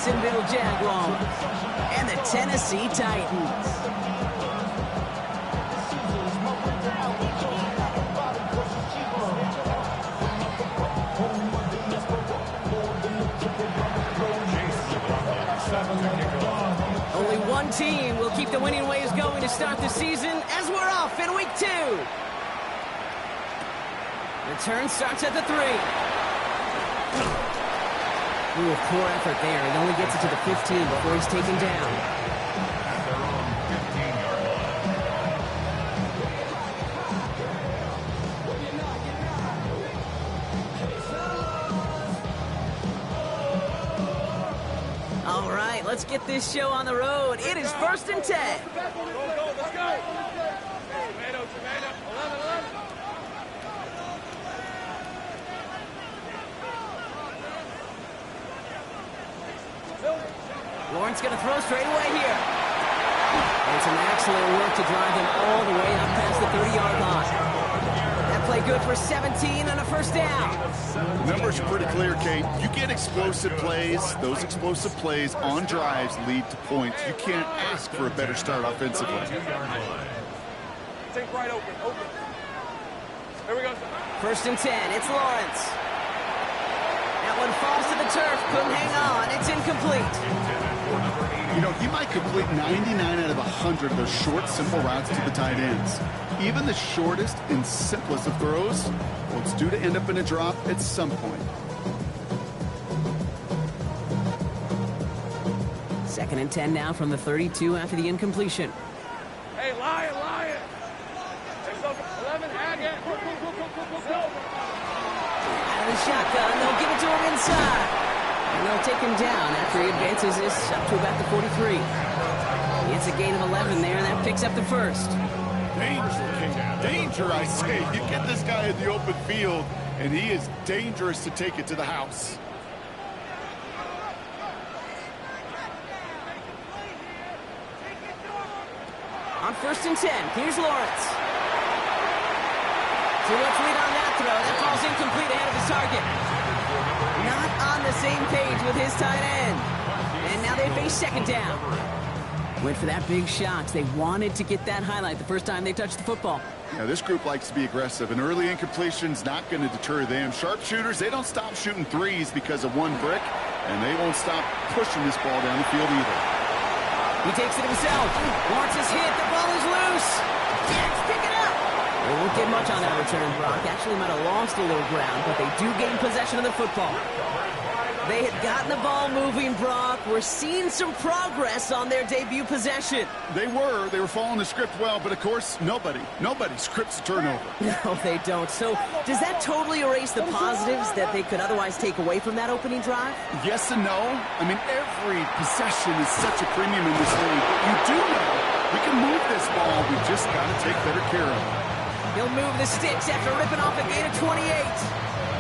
Jacksonville Jaguars and the Tennessee Titans. Only one team will keep the winning ways going to start the season as we're off in week 2. Return starts at the 3. Ooh, poor effort there. He only gets it to the 15 before he's taken down. All right, let's get this show on the road. It is 1st and 10. Let's go. Tomato, 11. Lawrence going to throw straight away here. And some excellent work to drive him all the way up past the 30-yard line. That play good for 17 on a 1st down. The numbers are pretty clear, Kate. You get explosive plays. Those explosive plays on drives lead to points. You can't ask for a better start offensively. Take right open. Here we go. 1st and 10. It's Lawrence. That one falls to the turf. Couldn't hang on. It's incomplete. You know, he might complete 99 out of 100 of those short, simple routes to the tight ends. Even the shortest and simplest of throws, well, it's due to end up in a drop at some point. 2nd and 10 now from the 32 after the incompletion. Hey, Lion. Hey, 11, Haggett. Go. Out of the shotgun, they'll give it to him inside. And they'll take him down after he advances this up to about the 43. It's a gain of 11 there, and that picks up the 1st. Danger, I say. You get this guy in the open field, and he is dangerous to take it to the house. On 1st and 10, here's Lawrence. Too much lead on that throw. That falls incomplete ahead of his target. Not on the same page with his tight end. And now they face 2nd down. Went for that big shot. They wanted to get that highlight the first time they touched the football. Yeah, this group likes to be aggressive, and early incompletion's not going to deter them. Sharpshooters, they don't stop shooting threes because of one brick, and they won't stop pushing this ball down the field either. He takes it himself. Lawrence is hit. The ball is loose. Jags pick it up. They won't get much on that return, Brock. Actually might have lost a little ground, but they do gain possession of the football. They had gotten the ball moving, Brock. We're seeing some progress on their debut possession. They were following the script well, but of course, nobody scripts a turnover. No, they don't. So does that totally erase the positives that they could otherwise take away from that opening drive? Yes and no. I mean, every possession is such a premium in this league. But you do know we can move this ball. We've just got to take better care of it. He'll move the sticks after ripping off a gain of 28.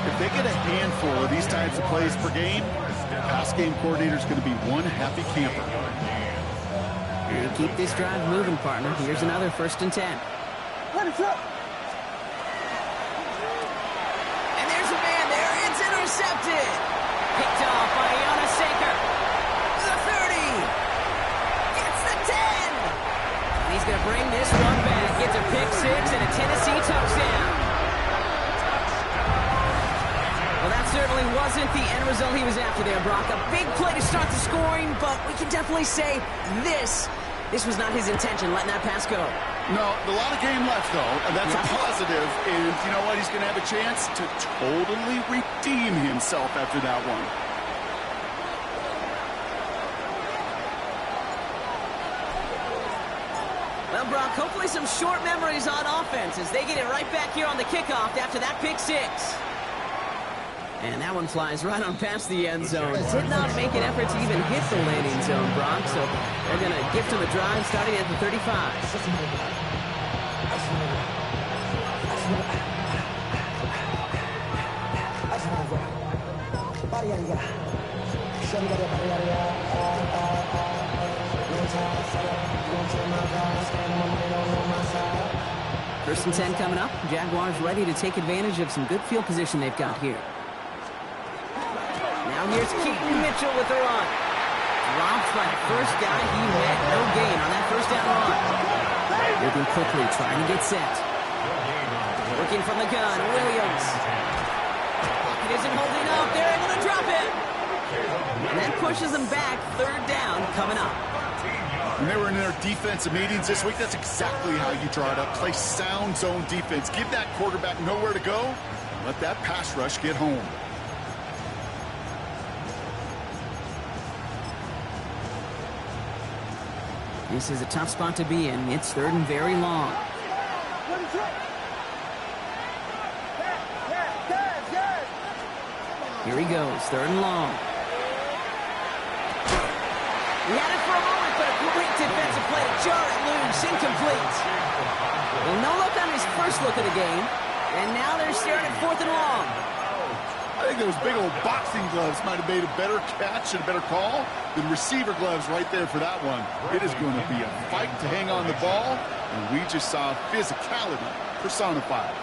If they get a handful of these types of plays per game, the pass game coordinator's going to be one happy camper. You keep this drive moving, partner. Here's another 1st and 10. Let it up. And there's a man there. It's intercepted. Picked off by Jonas Saker. The 30. Gets the 10. And he's going to bring this one back. Gets a pick 6 and a Tennessee touchdown. Well, that certainly wasn't the end result he was after there, Brock. A big play to start the scoring, but we can definitely say this was not his intention, letting that pass go. No, a lot of game left, though, and that's a positive. And you know what? He's going to have a chance to totally redeem himself after that one. Well, Brock, hopefully some short memories on offense as they get it right back here on the kickoff after that pick 6. And that one flies right on past the end zone. Did not make an effort to even hit the landing zone, Brock. So they're going to gift him a drive starting at the 35. First and 10 coming up. Jaguars ready to take advantage of some good field position they've got here. Now here's Keaton Mitchell with the run. Drops by the first guy he met. No gain on that first down run. Moving quickly, trying to get set. Working from the gun, Williams. Pocket isn't holding up. They're able to drop it. And that pushes them back. Third down coming up. When they were in their defensive meetings this week, that's exactly how you draw it up. Play sound zone defense. Give that quarterback nowhere to go. Let that pass rush get home. This is a tough spot to be in. It's third and very long. Here he goes, third and long. He had it for a moment, but a great defensive play to jar it loose. Incomplete. Well, no look on his first look of the game. And now they're staring at fourth and long. I think those big old boxing gloves might have made a better catch and a better call than receiver gloves right there for that one. It is going to be a fight to hang on the ball, and we just saw physicality personified.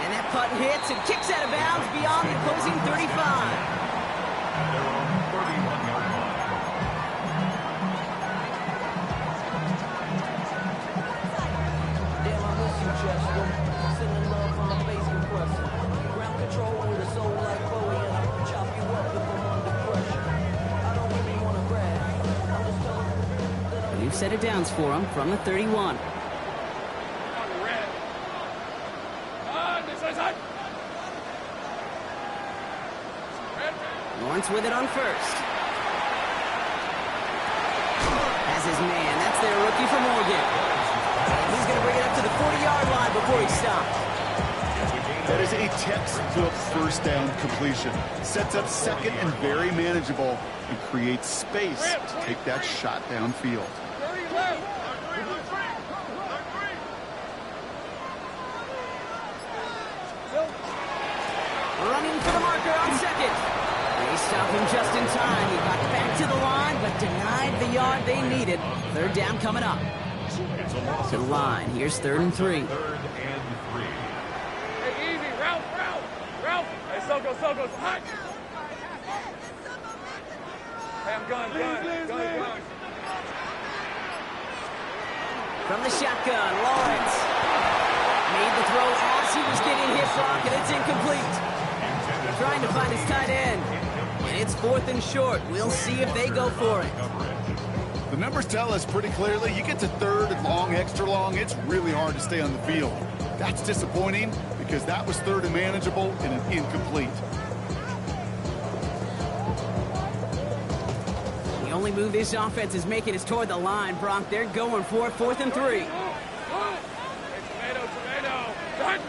And that punt hits and kicks out of bounds beyond the opposing 35. New set of downs for him from the 31. Lawrence with it on first. Has his man. That's their rookie from Oregon. He's going to bring it up to the 40-yard line before he stops. That is a textbook first down completion. Sets up second and very manageable and creates space to take that shot downfield. Running for the marker on second. They stop him just in time. He got back to the line, but denied the yard they needed. Third down coming up. To the line. Here's third and three. Hey, easy. Ralph. Hey, Soko. Hot. Hey, I'm gun. From the shotgun, Lawrence. Made the throw as he was getting hit block, and it's incomplete. Trying to find his tight end. And it's fourth and short. We'll see if they go for it. The numbers tell us pretty clearly, you get to third and long, extra long, it's really hard to stay on the field. That's disappointing because that was third and manageable and an incomplete. The only move this offense is making is toward the line, Brock. They're going for it, fourth and three. Hey, tomato. Hot.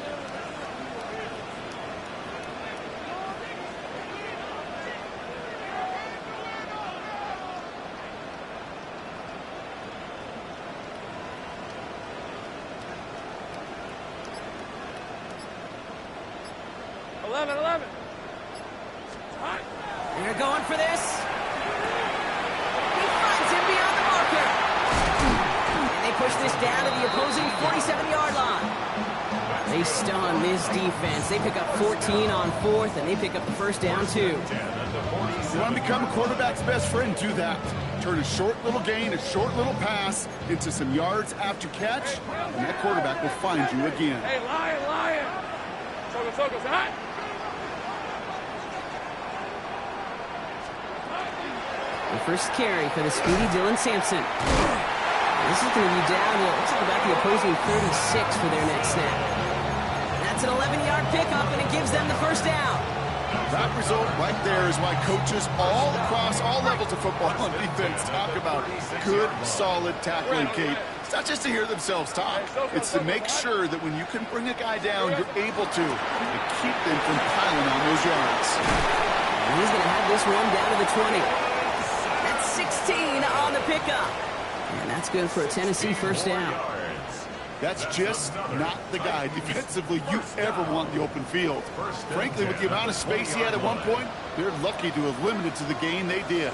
They're going for this. He finds him beyond the marker. And they push this down to the opposing 47-yard line. They stun this defense. They pick up 14 on fourth, and they pick up the first down, too. You want to become a quarterback's best friend, do that. Turn a short little gain, a short little pass into some yards after catch, and that quarterback will find you again. Hey, lion. Soko's hot. The first carry for the speedy Dylan Sampson. This is going to be down to, looks like about the opposing 36 for their next snap. That's an 11-yard pickup, and it gives them the first down. That result right there is why coaches all across all levels of football and defense talk about good, solid tackling, Kate. It's not just to hear themselves talk. It's to make sure that when you can bring a guy down, you're able to and keep them from piling on those yards. And he's going to have this one down to the 20. That's 16 on the pickup. And that's good for a Tennessee first down. That's just not the guy defensively you ever want in the open field. Frankly, with the amount of space he had at one point, they're lucky to have limited to the gain they did.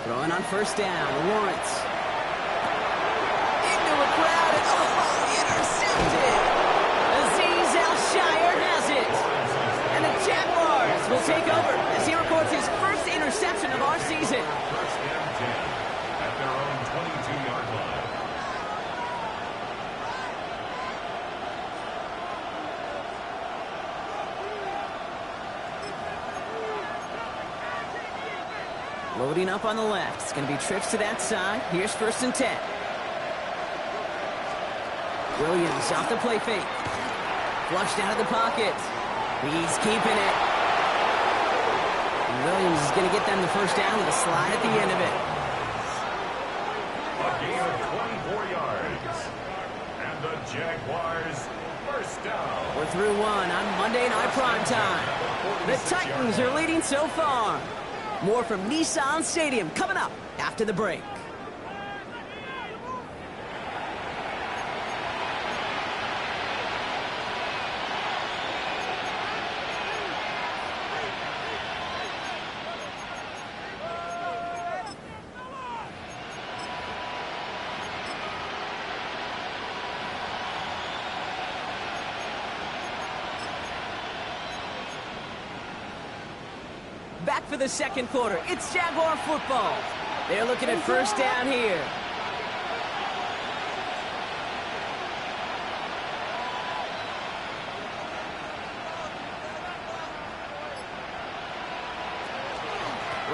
Throwing on first down, Lawrence. Into a crowd, Loading up on the left. It's going to be trips to that side. Here's 1st and 10. Williams off the play fake. Flushed out of the pocket. He's keeping it. And Williams is going to get them the 1st down with a slide at the end of it. A gain of 24 yards. And the Jaguars 1st down. We're through 1 on Monday Night Primetime. The Titans are leading so far. More from Nissan Stadium coming up after the break. Back for the 2nd quarter. It's Jaguar football. They're looking at 1st down here.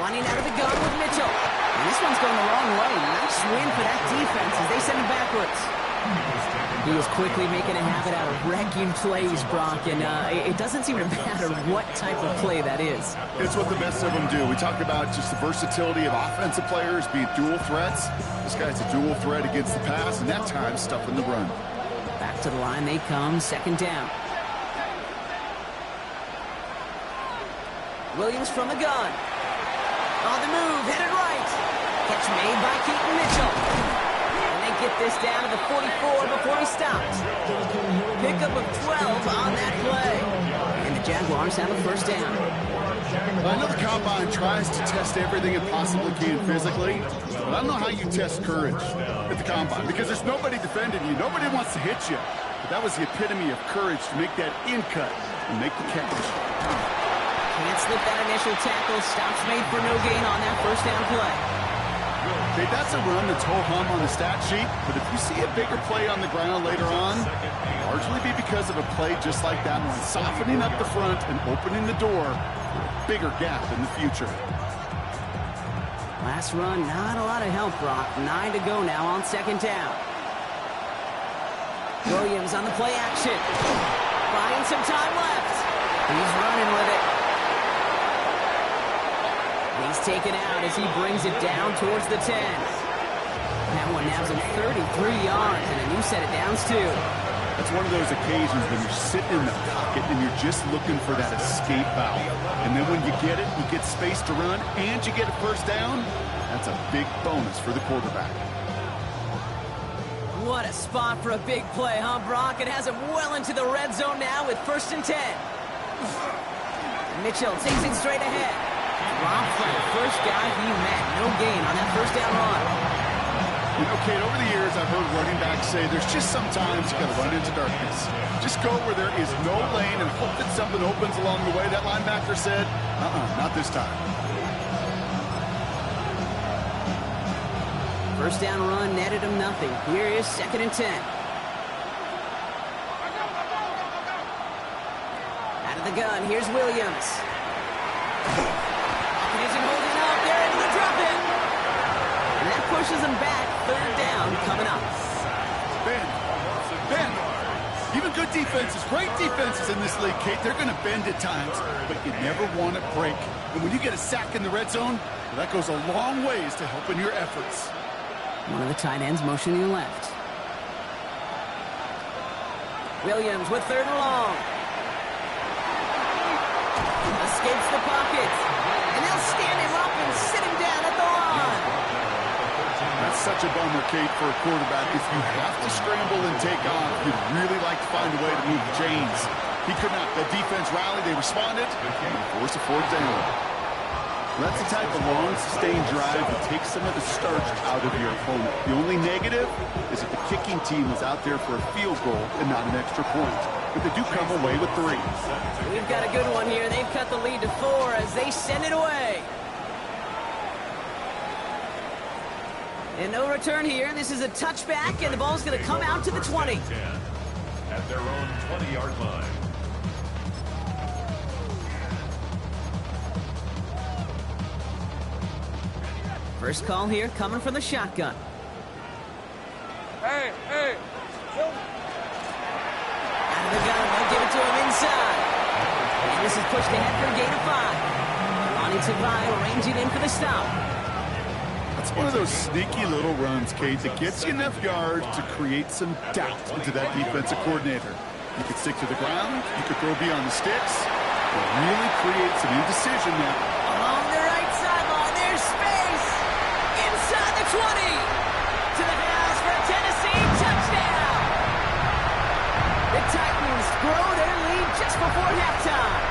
Running out of the gun with Mitchell. And this one's going the wrong way. Nice win for that defense as they send him backwards. He was quickly making a habit out of wrecking plays, Brock, and it doesn't seem to matter what type of play that is. It's what the best of them do. We talked about just the versatility of offensive players being dual threats. This guy's a dual threat against the pass, and that time stuffing the run. Back to the line they come, 2nd down. Williams from the gun. On the move, headed right. Catch made by Keaton Mitchell. Get this down to the 44 before he stops. Pickup of 12 on that play. And the Jaguars have a 1st down. I know the combine tries to test everything it possibly can physically, but I don't know how you test courage at the combine because there's nobody defending you. Nobody wants to hit you. But that was the epitome of courage to make that in cut and make the catch. Can't slip that initial tackle. Stops made for no gain on that 1st down play. Okay, that's a run that's ho-hum on the stat sheet, but if you see a bigger play on the ground later on, it'll largely be because of a play just like that one, softening up the front and opening the door for a bigger gap in the future. Last run, not a lot of help, Brock. 9 to go now on 2nd down. Williams on the play action. Buying some time left. He's running with it. He's taken out as he brings it down towards the 10. That one nabs him 33 yards and a new set of downs, too. That's one of those occasions when you're sitting in the pocket and you're just looking for that escape valve. And then when you get it, you get space to run, and you get a 1st down. That's a big bonus for the quarterback. What a spot for a big play, huh, Brock? It has him well into the red zone now with 1st and 10. Mitchell takes it straight ahead. Dropped for the 1st guy he met. No gain on that 1st down run. You know, Kate, over the years, I've heard running backs say there's just sometimes you got to run into darkness. Just go where there is no lane and hope that something opens along the way. That linebacker said, not this time. 1st down run netted him nothing. Here is 2nd and 10. Out of the gun, here's Williams. He isn't holding up. They're into the drop in. And that pushes him back. 3rd down coming up. Bend. Even good defenses, great defenses in this league, Kate, they're going to bend at times, but you never want to break. And when you get a sack in the red zone, well, that goes a long ways to helping your efforts. One of the tight ends motioning left. Williams with 3rd and long. Escapes the pocket. And they'll stand him up and sit him down at the line. That's such a bummer, Kate, for a quarterback. If you have to scramble and take off, you'd really like to find a way to move the chains. He could not. The defense rallied. They responded. And forced a 4th down. That's the type of long, sustained drive that takes some of the starch out of your opponent. The only negative is that the kicking team is out there for a field goal and not an extra point. But they do come away with 3. We've got a good one here. They've cut the lead to 4 as they send it away. And no return here. This is a touchback, and the ball's going to come out to the 20. At their own 20-yard line. First call here coming from the shotgun. Hey. Out of the gun, they'll give it to him inside. And this is pushed ahead for a gain of 5. Ronnie Tavai arranging in for the stop. It's one of those sneaky little runs, Kate, that gets you enough yards to create some doubt into that defensive coordinator. You could stick to the ground, you could throw beyond the sticks, or really create some indecision now. Along the right sideline, there's space. Inside the 20. To the house for a Tennessee touchdown. The Titans grow their lead just before halftime.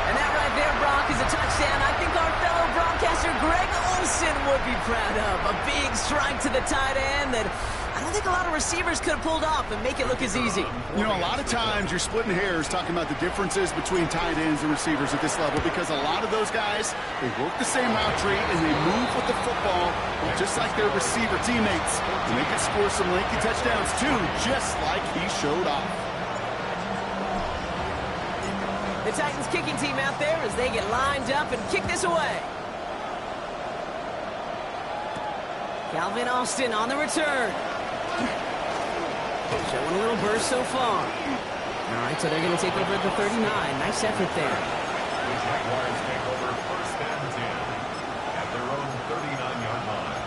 And that right there, Brock, is a touchdown I think our fellow broadcaster Greg Olsen would be proud of. A big strike to the tight end that I don't think a lot of receivers could have pulled off and make it look as easy. You know, a lot of times you're splitting hairs talking about the differences between tight ends and receivers at this level because a lot of those guys, they work the same route tree and they move with the football just like their receiver teammates. And they can score some lengthy touchdowns too, just like he showed off. The Titans kicking team out there as they get lined up and kick this away. Calvin Austin on the return. Showing a little burst so far. All right, so they're going to take over at the 39. Nice effort there. The Jaguars take over first and 10 at their own 39-yard line.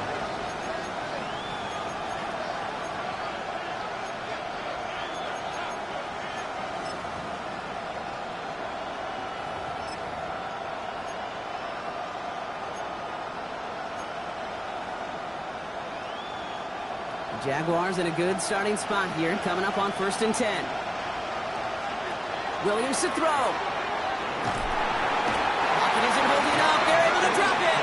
Jaguars in a good starting spot here, coming up on first and 10. Williams to throw. Lockett isn't holding up. They're able to drop it.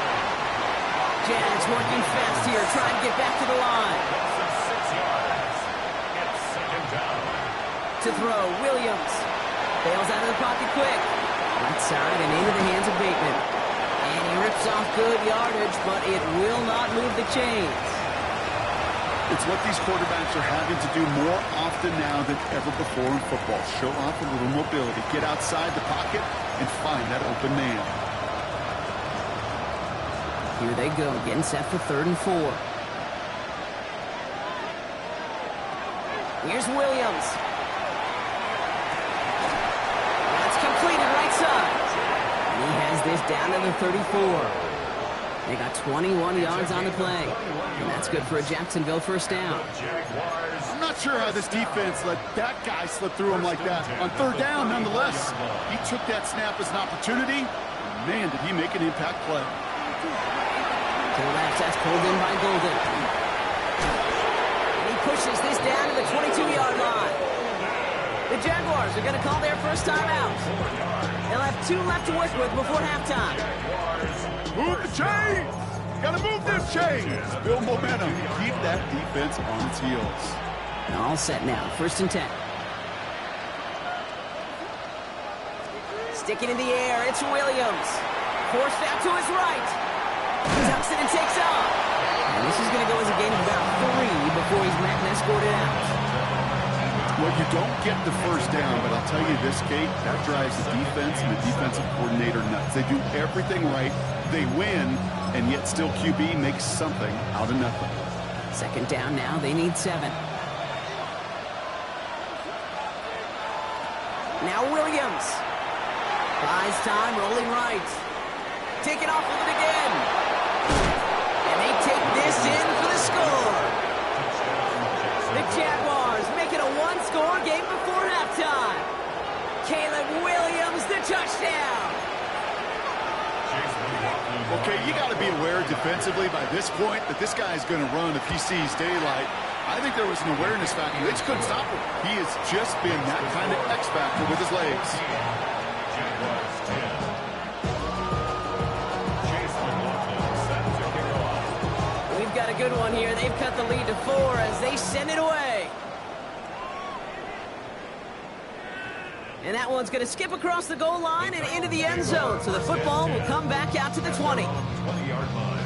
Jags working fast here, trying to get back to the line. 6 yards. It's second down. To throw, Williams. Bails out of the pocket quick. Right side and into the hands of Bateman. And he rips off good yardage, but it will not move the chains. It's what these quarterbacks are having to do more often now than ever before in football. Show off a little mobility, get outside the pocket, and find that open man. Here they go, getting set for 3rd and 4. Here's Williams. That's completed right side. And he has this down to the 34. They got 21 yards on the play. And that's good for a Jacksonville first down. I'm not sure how this defense let that guy slip through him like that. On 3rd down, nonetheless, he took that snap as an opportunity. Man, did he make an impact play. To the left, that's pulled in by Golden. And he pushes this down to the 22-yard line. The Jaguars are going to call their first time out. They'll have 2 left to work with before halftime. Move the chains! Gotta move them chains! Build momentum. Keep that defense on its heels. All set now. 1st and 10. Sticking in the air. It's Williams. Forced out to his right. Tucks it and takes off. And this is going to go as a gain of about 3 before he's met and escorted out. Well, you don't get the first down, but I'll tell you this, Kate, that drives the defense and the defensive coordinator nuts. They do everything right. They win, and yet still QB makes something out of nothing. 2nd down now. They need 7. Now Williams. Buys time, rolling right. Taking off with it again. And they take this in for the score. The Jaguars make it a 1-score game before halftime. Caleb Williams, the touchdown. Okay, you got to be aware defensively by this point that this guy's going to run if he sees daylight. I think there was an awareness factor. They just couldn't stop him. He has just been that kind of X factor with his legs. We've got a good one here. They've cut the lead to 4 as they send it away. And that one's going to skip across the goal line and into the end zone. So the football will come back out to the 20. 20-yard line.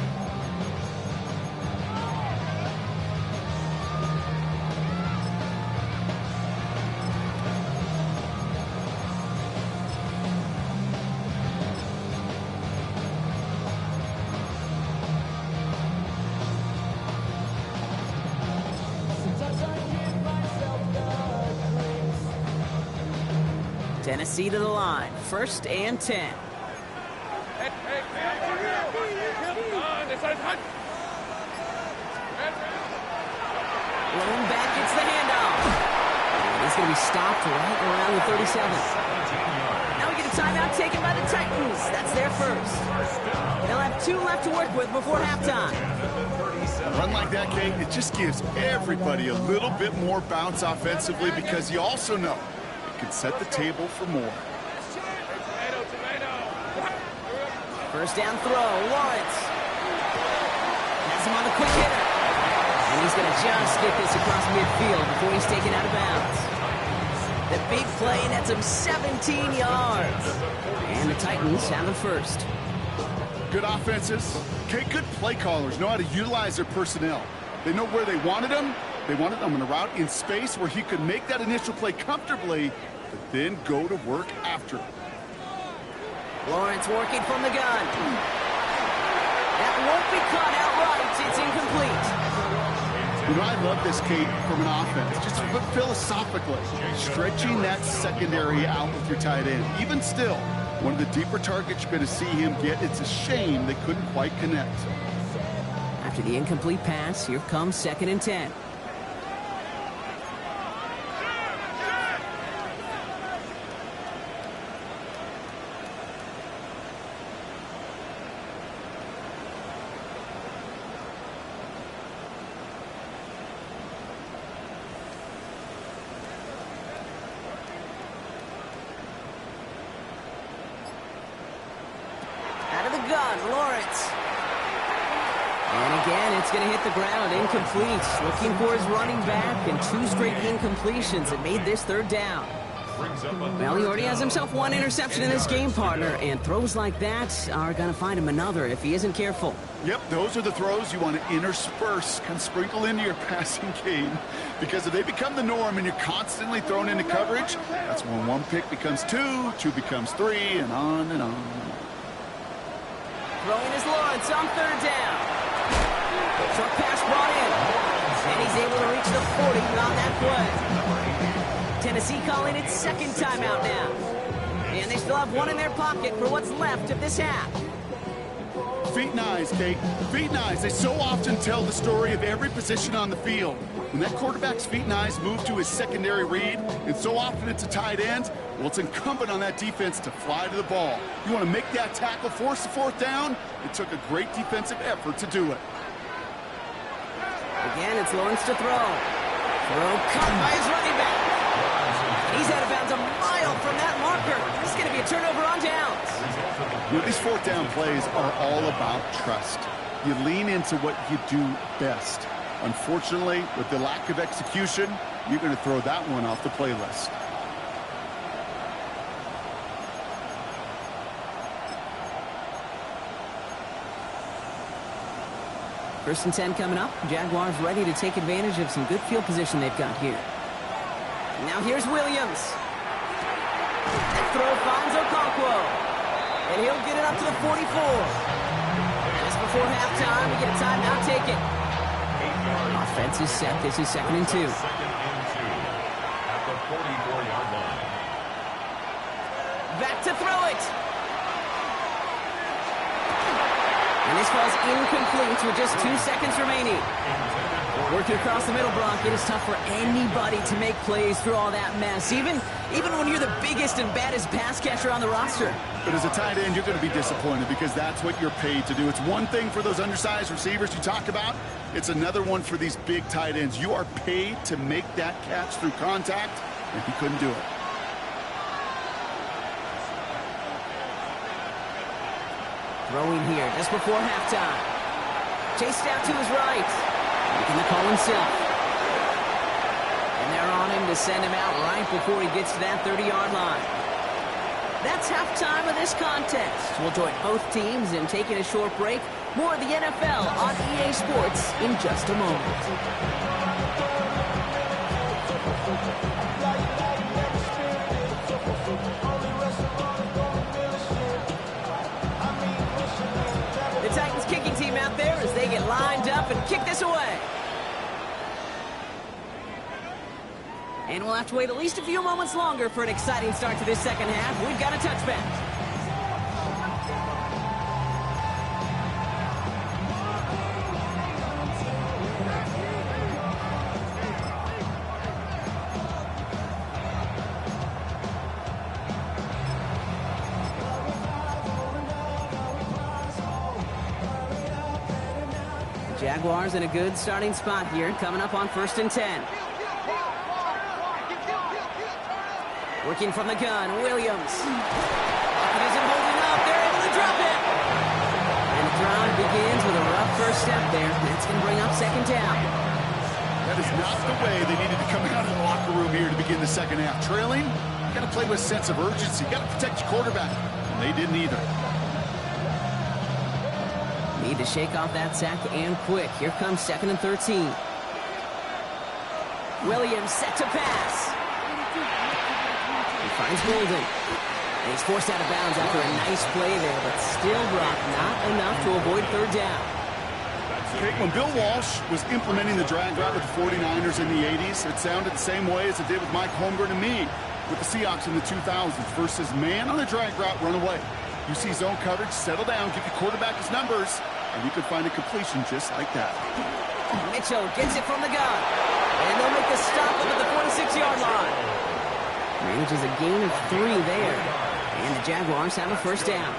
Tennessee to the line. 1st and 10. Lone back gets the handoff. He's going to be stopped right around the 37. Now we get a timeout taken by the Titans. That's their first. They'll have 2 left to work with before halftime. A run like that, Kate, it just gives everybody a little bit more bounce offensively because you also know it can set the table for more. First down throw, Lawrence. Has him on the quick hitter. And he's going to just get this across midfield before he's taken out of bounds. The big play nets him 17 yards. And the Titans have the first. Good offenses. Okay, good play callers know how to utilize their personnel. They know where they wanted him. They wanted him in a route in space where he could make that initial play comfortably, but then go to work after. Lawrence working from the gun. That won't be caught outright. It's incomplete. You know, I love this, Kate, from an offense. Just philosophically, stretching that secondary out with your tight end. Even still, one of the deeper targets you're going to see him get. It's a shame they couldn't quite connect. After the incomplete pass, here comes 2nd and 10. Lawrence. And again, it's going to hit the ground, incomplete. Looking for his running back, and 2 straight incompletions that made this 3rd down. Well, he already has himself 1 interception in this game, partner, and throws like that are going to find him another if he isn't careful. Yep, those are the throws you want to intersperse, kind of sprinkle into your passing game, because if they become the norm and you're constantly thrown into coverage, that's when 1 pick becomes 2, 2 becomes 3, and on and on. Throwing is Lawrence on 3rd down. Short pass brought in. And he's able to reach the 40 on that play. Tennessee calling its 2nd timeout now. And they still have 1 in their pocket for what's left of this half. Feet and eyes, Kate. Feet and eyes. They so often tell the story of every position on the field. When that quarterback's feet and eyes move to his secondary read, and so often it's a tight end, well, it's incumbent on that defense to fly to the ball. You want to make that tackle, force the 4th down. It took a great defensive effort to do it. Again, it's Lawrence to throw. Throw cut by his running back. He's out of bounds a mile from that marker. This is going to be a turnover on downs. You know, these 4th down plays are all about trust. You lean into what you do best. Unfortunately, with the lack of execution, you're going to throw that one off the playlist. First and 10 coming up. Jaguars ready to take advantage of some good field position they've got here. Now here's Williams. That throw finds Okonkwo. And he'll get it up to the 44. Just before halftime, we get a timeout taken. Offense is set. This is 2nd and 2. At the 44-yard line. Back to throw it. And this falls incomplete with just 2 seconds remaining. Working across the middle, Brock, it is tough for anybody to make plays through all that mess, even when you're the biggest and baddest pass catcher on the roster. But as a tight end, you're going to be disappointed because that's what you're paid to do. It's one thing for those undersized receivers you talk about. It's another one for these big tight ends. You are paid to make that catch through contact, and he couldn't do it. Throwing here just before halftime. Chased out to his right. Making the call himself. And they're on him to send him out right before he gets to that 30-yard line. That's halftime of this contest. We'll join both teams in taking a short break. More of the NFL on EA Sports in just a moment. The Titans kicking team out there as they get lined up and kick this away. And we'll have to wait at least a few moments longer for an exciting start to this second half. We've got a touchback. Jaguars in a good starting spot here, coming up on 1st and 10. Working from the gun, Williams. It isn't holding up. They're able to drop it. And the drive begins with a rough first step there. That's going to bring up 2nd down. That is not the way they needed to come out of the locker room here to begin the second half. Trailing, you got to play with a sense of urgency. You got to protect your quarterback. And they didn't either. Need to shake off that sack and quick. Here comes 2nd and 13. Williams set to pass. He finds Golden. And he's forced out of bounds after a nice play there, but still, Brock, not enough to avoid 3rd down. Okay, when Bill Walsh was implementing the drag route with the 49ers in the 80s, it sounded the same way as it did with Mike Holmgren and me with the Seahawks in the 2000s versus man on the drag route, run away. You see zone coverage, settle down, give your quarterback his numbers, and you can find a completion just like that. Mitchell gets it from the gun. And they'll make the stop up at the 46-yard line. Manages a gain of 3 there. And the Jaguars have a 1st down.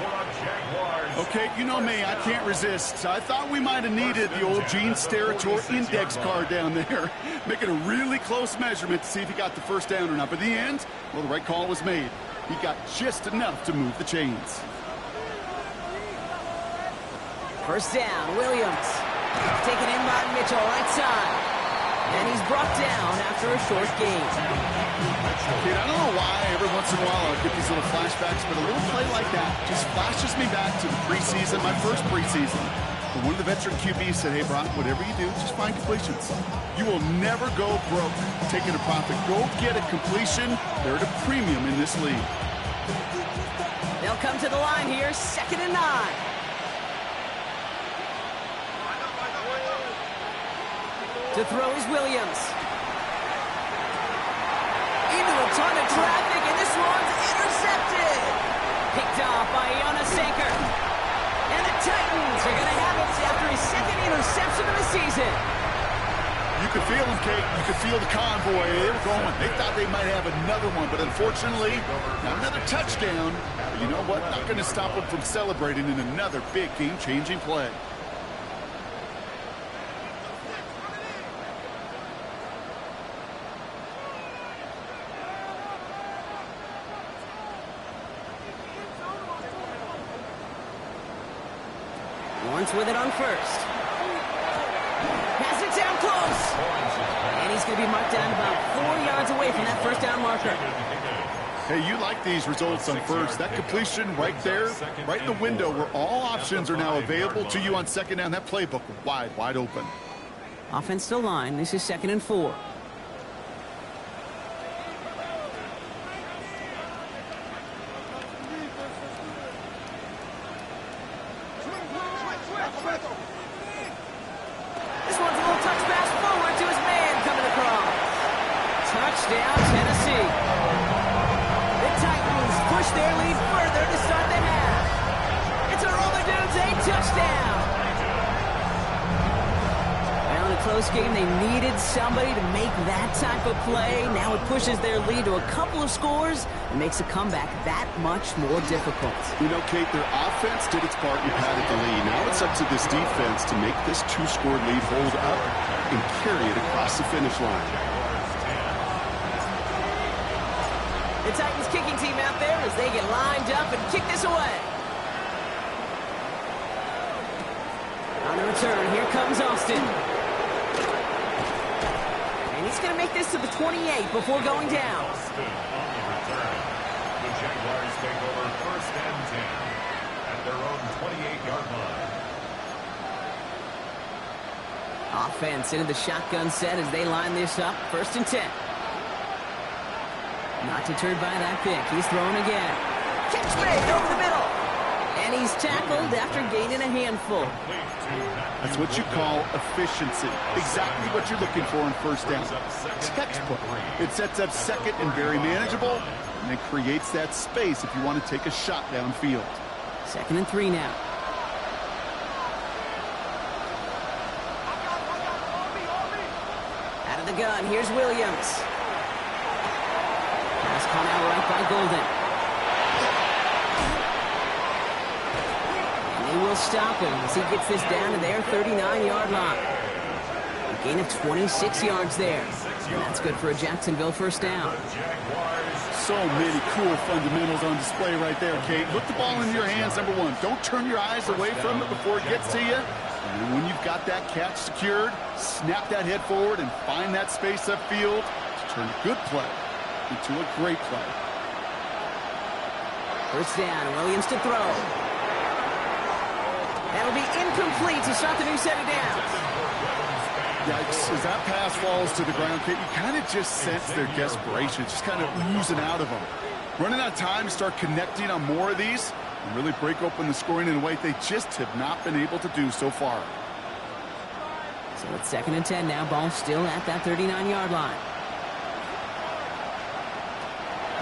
Okay, you know me, I can't resist. I thought we might have needed the old Gene Steratore index card down there. Making a really close measurement to see if he got the 1st down or not. But in the end, well, the right call was made. He got just enough to move the chains. 1st down, Williams. Taken in by Mitchell, right side. And he's brought down after a short gain. Kid, I don't know why every once in a while I get these little flashbacks, but a little play like that just flashes me back to the preseason, my first preseason. But one of the veteran QBs said, hey, Brock, whatever you do, just find completions. You will never go broke taking a profit. Go get a completion. They're at a premium in this league. They'll come to the line here, 2nd and 9. To throw is Williams. Into a ton of traffic, and this one's intercepted. Picked off by Jonas Sanker. And the Titans are going to have it after his 2nd interception of the season. You could feel them, Kate. You could feel the convoy. They were going. They thought they might have another one, but unfortunately, not another touchdown. But you know what? Not going to stop them from celebrating in another big game-changing play. Lawrence with it on 1st. Pass it down close. And he's going to be marked down about 4 yards away from that 1st down marker. Hey, you like these results on 1st. That completion right there, right in the window where all options are now available to you on 2nd down. That playbook wide open. Offense to line. This is 2nd and 4. This one's a little touch pass forward to his man coming across. Touchdown, Tennessee. The Titans push their lead further to start the half. It's a roller dudes, a touchdown. Well, in a close game, they needed somebody to make that type of play. Now it pushes their lead to a couple of scores and makes a comeback that much more difficult. You know, Kate, their offense did its part and padded the lead. Now it's up to this defense to make this 2-score lead hold up and carry it across the finish line. The Titans kicking team out there as they get lined up and kick this away. On the return, here comes Austin. And he's going to make this to the 28 before going down. Austin on the return. The Jaguars take over 1st and 10 at their own 28-yard line. Offense into the shotgun set as they line this up. 1st and 10. Not deterred by that pick. He's throwing again. Catch made over the middle. And And he's tackled after gaining a handful. That's what you call efficiency. Exactly what you're looking for in first down. Textbook. It sets up second and very manageable, and it creates that space if you want to take a shot downfield. 2nd and 3 now. Out of the gun, here's Williams. Pass caught out right by Golden. And they will stop him as he gets this down to their 39-yard line. A gain of 26 yards there. And that's good for a Jacksonville first down. So many cool fundamentals on display right there, Kate. Put the ball in your hands, number one. Don't turn your eyes away from it before it gets to you. And then when you've got that catch secured, snap that head forward and find that space upfield to turn a good play into a great play. First down, Williams to throw. That'll be incomplete to start the new set of downs. Yikes, as that pass falls to the ground, Kate, you kind of just sense their desperation, just kind of oozing out of them. Running out of time to start connecting on more of these and really break open the scoring in a way they just have not been able to do so far. So it's 2nd and 10 now. Ball still at that 39-yard line.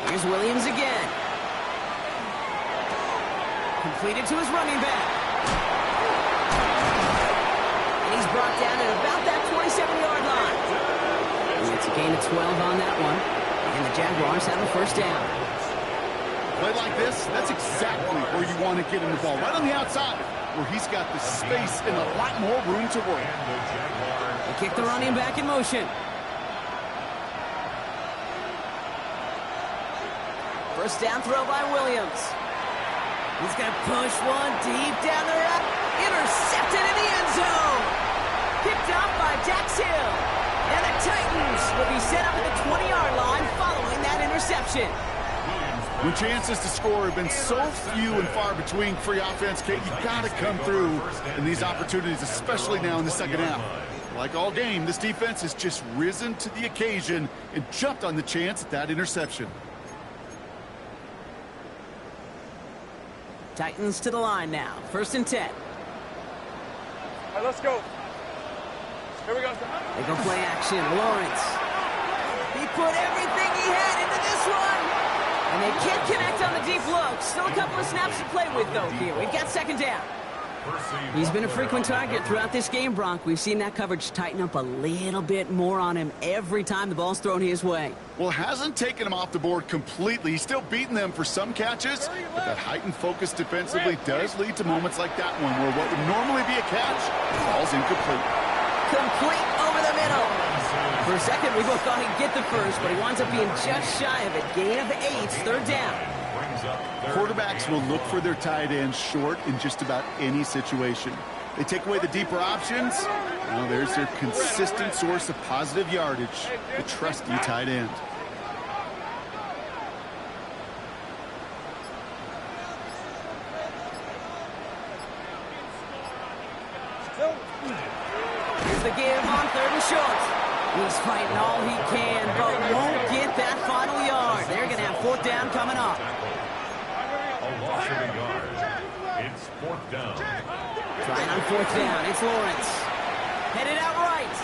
Here's Williams again. Completed to his running back. And he's brought down at about that 27-yard line. And it's a gain of 12 on that one. And the Jaguars have a first down. Play like this, that's exactly where you want to get him the ball. Right on the outside, where he's got the space and a lot more room to work. They kick the running back in motion. First down throw by Williams. He's going to push one deep down the road. Intercepted in the end zone. Picked up by Dax Hill. And the Titans will be set up at the 20-yard line following that interception. When chances to score have been so few and far between for your offense, Kate, you've got to come through in these opportunities, especially now in the second half. Like all game, this defense has just risen to the occasion and jumped on the chance at that interception. Titans to the line now. 1st and 10. All right, let's go. Here we go. They go play action. Lawrence. He put everything he had into this one. And they can't connect on the deep look. Still a couple of snaps to play with, though, here. We've got 2nd down. He's been a frequent target throughout this game, Bronk. We've seen that coverage tighten up a little bit more on him every time the ball's thrown his way. Well, hasn't taken him off the board completely. He's still beating them for some catches, but that heightened focus defensively does lead to moments like that one where what would normally be a catch falls incomplete. Complete over the middle. For a second, we both thought he'd get the first, but he winds up being just shy of it. Gain of 8, 3rd down. Quarterbacks will look for their tight ends short in just about any situation. They take away the deeper options. Now there's their consistent source of positive yardage, the trusty tight end. Here's the give on 3rd and short. He's fighting all he can, but won't get that final yard. They're going to have 4th down coming up. A loss of a yard. It's 4th down. Trying on 4th down. It's Lawrence. Headed out right.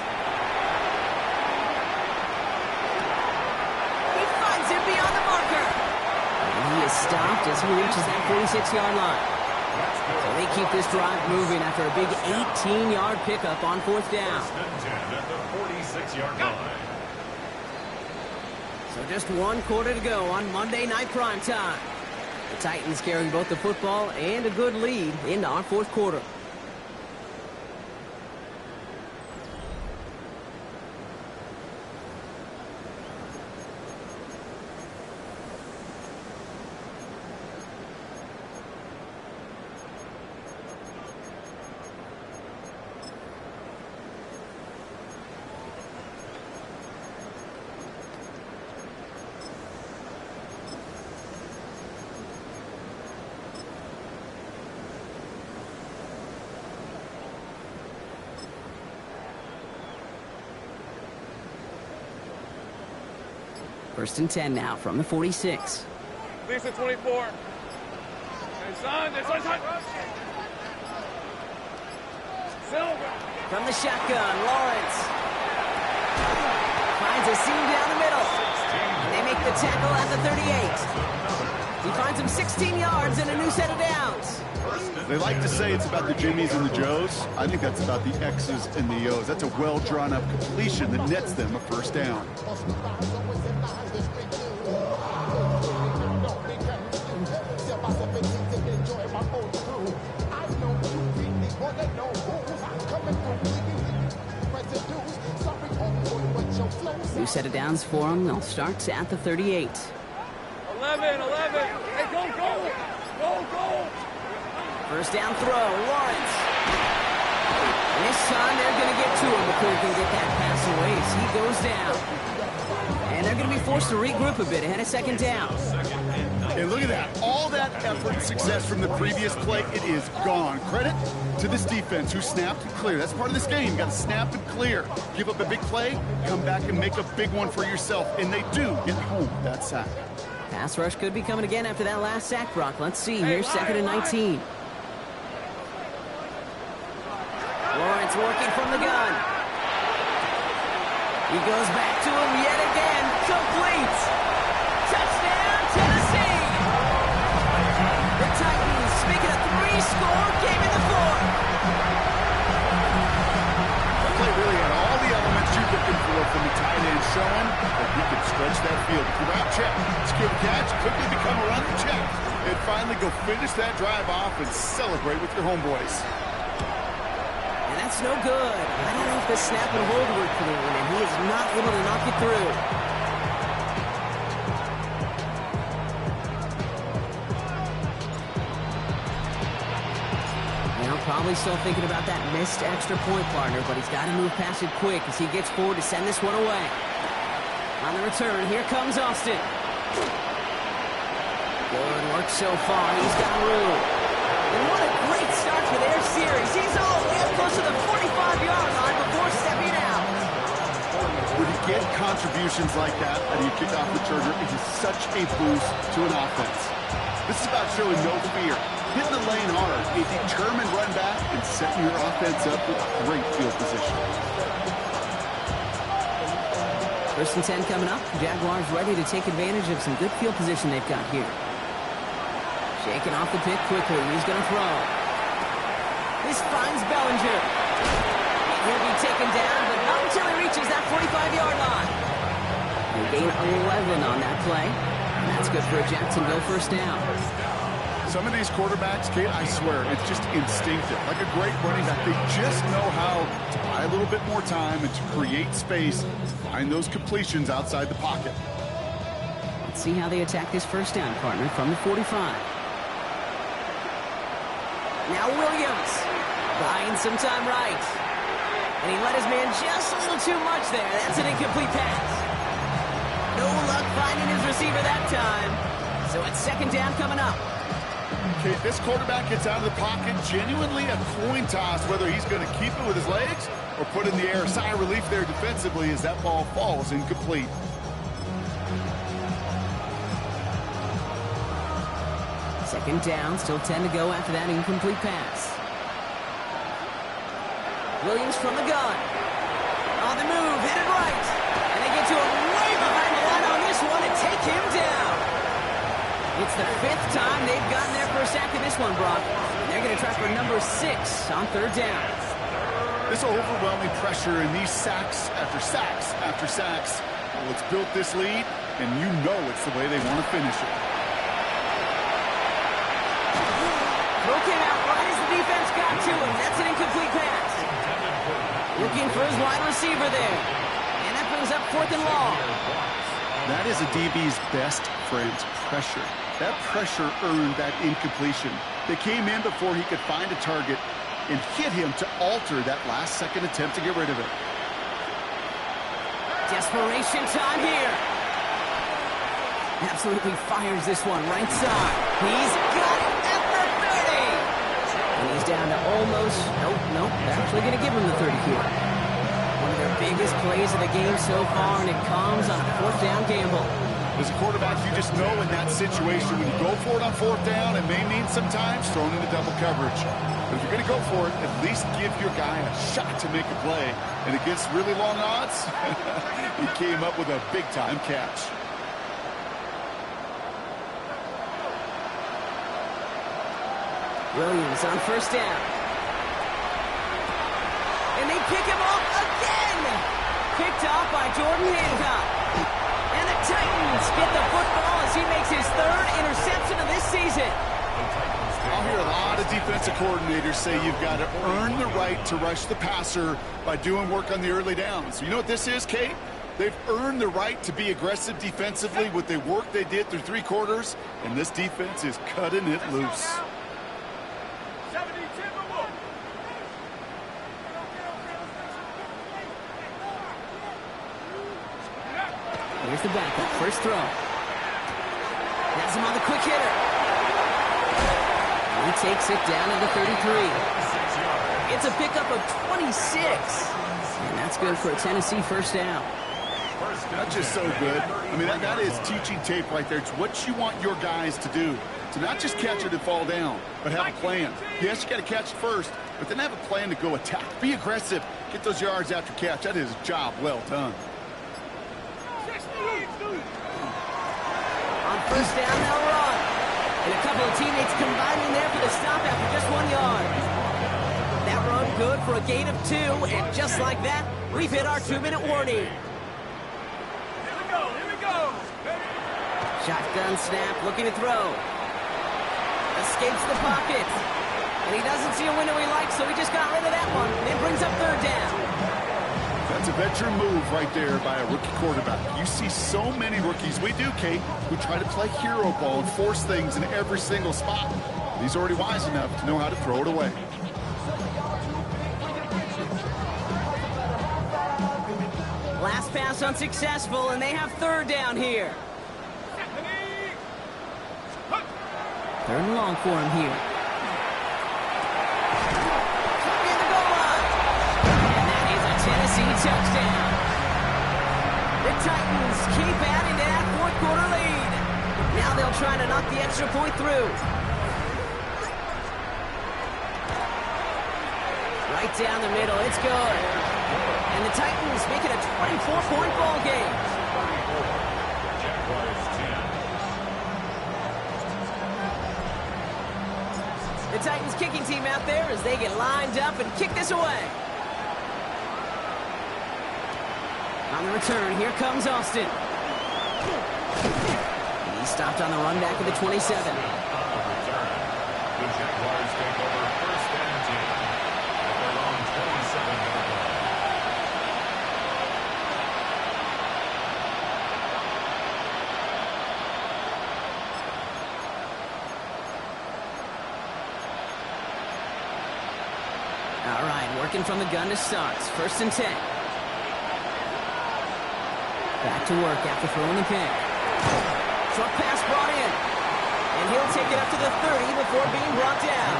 He finds him beyond the marker. And he is stopped as he reaches that 46-yard line. So they keep this drive moving after a big 18-yard pickup on 4th down. At the 46-yard line. So just 1 quarter to go on Monday Night Primetime. The Titans carrying both the football and a good lead into our 4th quarter. First and 10 now from the 46. Lisa 24. From the shotgun, Lawrence finds a seam down the middle. They make the tackle at the 38. He finds him 16 yards and a new set of downs. They like to say it's about the Jimmies and the Joes. I think that's about the X's and the O's. That's a well-drawn-up completion that nets them a first down. New set of downs for him. They'll start at the 38. 11. Hey, go. First down throw, Lawrence. And this time they're going to get to him before he can get that pass away as he goes down. And they're going to be forced to regroup a bit ahead of second down. And look at that. All that effort and success from the previous play, it is gone. Credit to this defense who snapped and clear. That's part of this game. You got to snap and clear. Give up a big play, come back and make a big one for yourself. And they do get home with that sack. Pass rush could be coming again after that last sack, Brock. Let's see. Here's second and 19. Lawrence working from the gun. He goes back to him yet again. Complete. Touchdown, Tennessee. The Titans make it a 3-score game in the fourth. The play really had all the elements you're looking for from the tight end, showing that he could stretch that field. Route check, secure the catch, quickly become a run check, and finally go finish that drive off and celebrate with your homeboys. And that's no good. I don't know if the snap and hold worked for him, and he is not able to knock it through. Now probably still thinking about that missed extra point, partner, but he's got to move past it quick as he gets forward to send this one away. On the return, here comes Austin. Good work so far. He's got room. And what a great start to their series. He's all the way up close to the 45-yard line before stepping out. When you get contributions like that out of your kickoff returner, it is such a boost to an offense. This is about showing no fear, hitting the lane hard, a determined run back, and setting your offense up with great field position. First and 10 coming up. Jaguars ready to take advantage of some good field position they've got here. Shaking off the pick quickly. He's going to throw. This finds Bellinger. He'll be taken down, but not until he reaches that 45-yard line. They gain 11 on that play. And that's good for a Jacksonville first down. Some of these quarterbacks, Kate, I swear, it's just instinctive. Like a great running back, they just know how to buy a little bit more time and to create space, find those completions outside the pocket. Let's see how they attack this first down, partner, from the 45. Now Williams, buying some time right. And he let his man just a little too much there. That's an incomplete pass. No luck finding his receiver that time. So it's second down coming up. Okay, this quarterback gets out of the pocket, genuinely a coin toss, whether he's going to keep it with his legs or put in the air. Sigh of relief there defensively as that ball falls incomplete. Second down, still 10 to go after that incomplete pass. Williams from the gun. On the move, hit it right. And they get to him way behind the line on this one and take him down. It's the 5th time they've gotten their first sack in this one, Brock. And they're going to try for number 6 on third down. This overwhelming pressure and these sacks after sacks after sacks. Well, it's built this lead, and you know it's the way they want to finish it. Throw came out right as the defense got to him. That's an incomplete pass. Looking for his wide receiver there. And that brings up 4th and long. That is a DB's best friend, pressure. That pressure earned that incompletion. They came in before he could find a target and hit him to alter that last-second attempt to get rid of it. Desperation time here. Absolutely fires this one right side. He's got it at the 30. And he's down to almost, nope, they're actually going to give him the 30 here. One of their biggest plays of the game so far, and it comes on a 4th down gamble. As a quarterback, you just know in that situation when you go for it on fourth down, it may mean sometimes throwing into double coverage. But if you're going to go for it, at least give your guy a shot to make a play. And against really long odds, he came up with a big-time catch. Williams on first down. And they pick him off again. Picked off by Jordan Hancock. And the Titans get the football as he makes his third interception of this season. I'll hear a lot of defensive coordinators say you've got to earn the right to rush the passer by doing work on the early downs. You know what this is, Kate? They've earned the right to be aggressive defensively with the work they did through 3 quarters, and this defense is cutting it loose. Here's the backup. First throw. Has him on the quick hitter. He takes it down to the 33. It's a pickup of 26. And that's good for a Tennessee first down. That's just so good. I mean, that is teaching tape right there. It's what you want your guys to do. To not just catch it and fall down, but have a plan. Yes, you got to catch it first, but then have a plan to go attack. Be aggressive. Get those yards after catch. That is a job well done. On first down, they'll run. And a couple of teammates combining there for the stop after just 1 yard. That run good for a gain of 2, and just like that, we've hit our 2-minute warning. Here we go. Shotgun snap, looking to throw. Escapes the pocket. And he doesn't see a window he likes, so he just got rid of that one. And brings up third down. That's a veteran move right there by a rookie quarterback. You see so many rookies, we do, Kate, who try to play hero ball and force things in every single spot. He's already wise enough to know how to throw it away. Last pass unsuccessful, and they have third down here. Third and long for him here. In the goal line. And that is a Tennessee touchdown. The Titans keep adding to that fourth quarter lead. Now they'll try to knock the extra point through. Right down the middle, it's good. And the Titans make it a 24-point ball game. The Titans kicking team out there as they get lined up and kick this away. On the return, here comes Austin. He stopped on the run back of the 27. The Jaguars take over first and 10 at their own 27-yard line. All right, working from the gun to start. First and 10. Back to work after throwing the pick. Short pass brought in. And he'll take it up to the 30 before being brought down.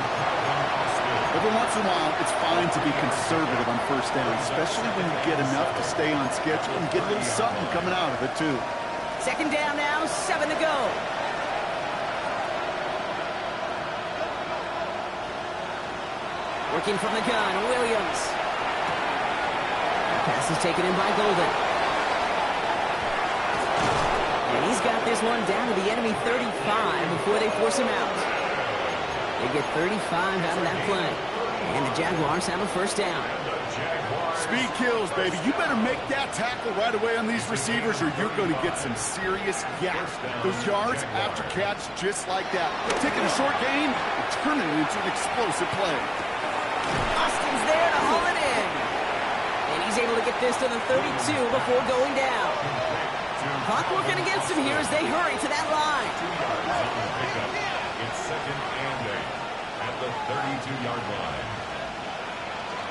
Every once in a while, it's fine to be conservative on first down, especially when you get enough to stay on schedule and get a little something coming out of it, too. Second down now, 7 to go. Working from the gun, Williams. Pass is taken in by Golden. And he's got this one down to the enemy 35 before they force him out. They get 35 out of that play. And the Jaguars have a first down. Speed kills, baby. You better make that tackle right away on these receivers or you're going to get some serious yak. Those yards after catch just like that. Taking a short gain and turning it into an explosive play. Austin's there to haul it in. And he's able to get this to the 32 before going down. Clock working against him here as they hurry to that line. It's second and 8 at the 32-yard line.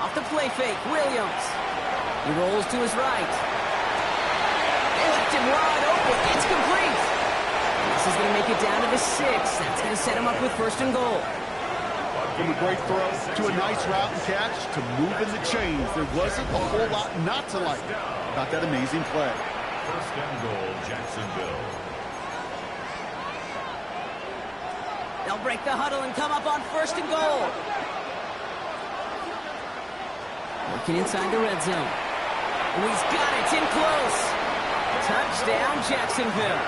Off the play fake, Williams. He rolls to his right. They left him wide open. It's complete. And this is going to make it down to the 6. That's going to set him up with first and goal. From a great throw to a nice route and catch to moving the chains. There wasn't a whole lot not to like about that amazing play. First and goal, Jacksonville. They'll break the huddle and come up on 1st and goal. Working inside the red zone. And he's got it. It's in close. Touchdown, Jacksonville.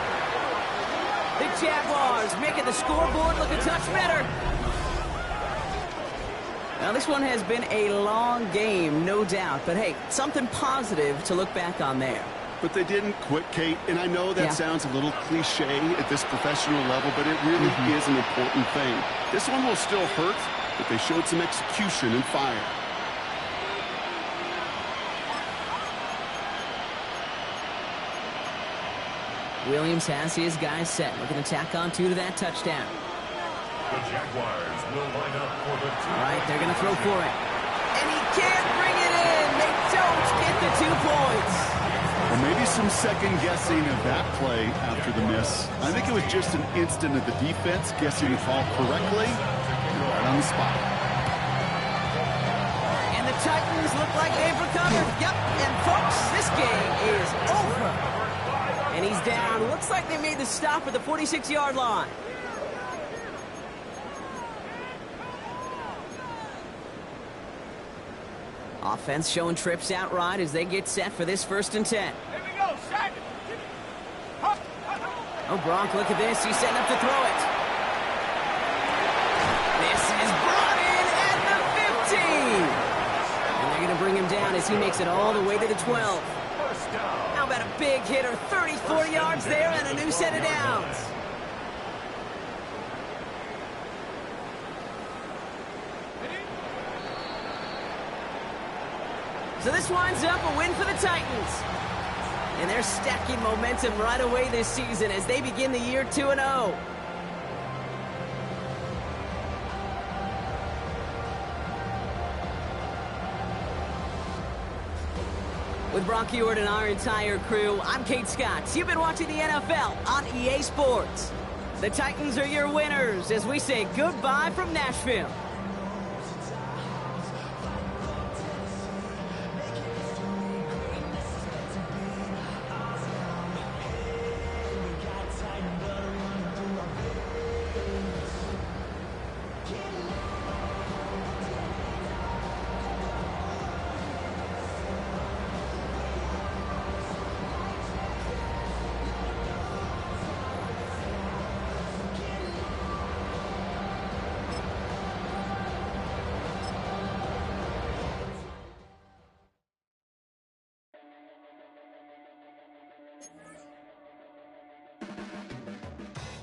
The Jaguars making the scoreboard look a touch better. Now, this one has been a long game, no doubt. But, hey, something positive to look back on there. But they didn't quit, Kate, and I know that sounds a little cliche at this professional level, but it really is an important thing. This one will still hurt, but they showed some execution and fire. Williams has his guys set. Looking to tack on 2 to that touchdown. The Jaguars will line up for the 2. All right, they're going to throw for it. And he can't bring it in. They don't get the 2 points. Or maybe some second-guessing of that play after the miss. I think it was just an instant of the defense guessing the call correctly and right on the spot. And the Titans look like they've recovered. Yep, and folks, this game is over. And he's down. Looks like they made the stop at the 46-yard line. Offense showing trips out right as they get set for this 1st and 10. Here we go, set. Oh, Gronk, look at this. He's setting up to throw it. This is brought in at the 15. And they're going to bring him down as he makes it all the way to the 12. How about a big hitter? 34 yards there and a new set of downs. So this winds up a win for the Titans. And they're stacking momentum right away this season as they begin the year 2-0. With Brock Ewart and our entire crew, I'm Kate Scott. You've been watching the NFL on EA Sports. The Titans are your winners as we say goodbye from Nashville.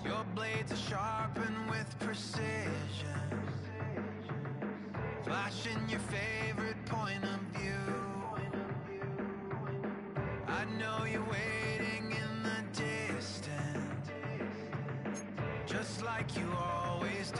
Your blades are sharpened with precision, flashing your favorite point of view. I know you're waiting in the distance, just like you always do.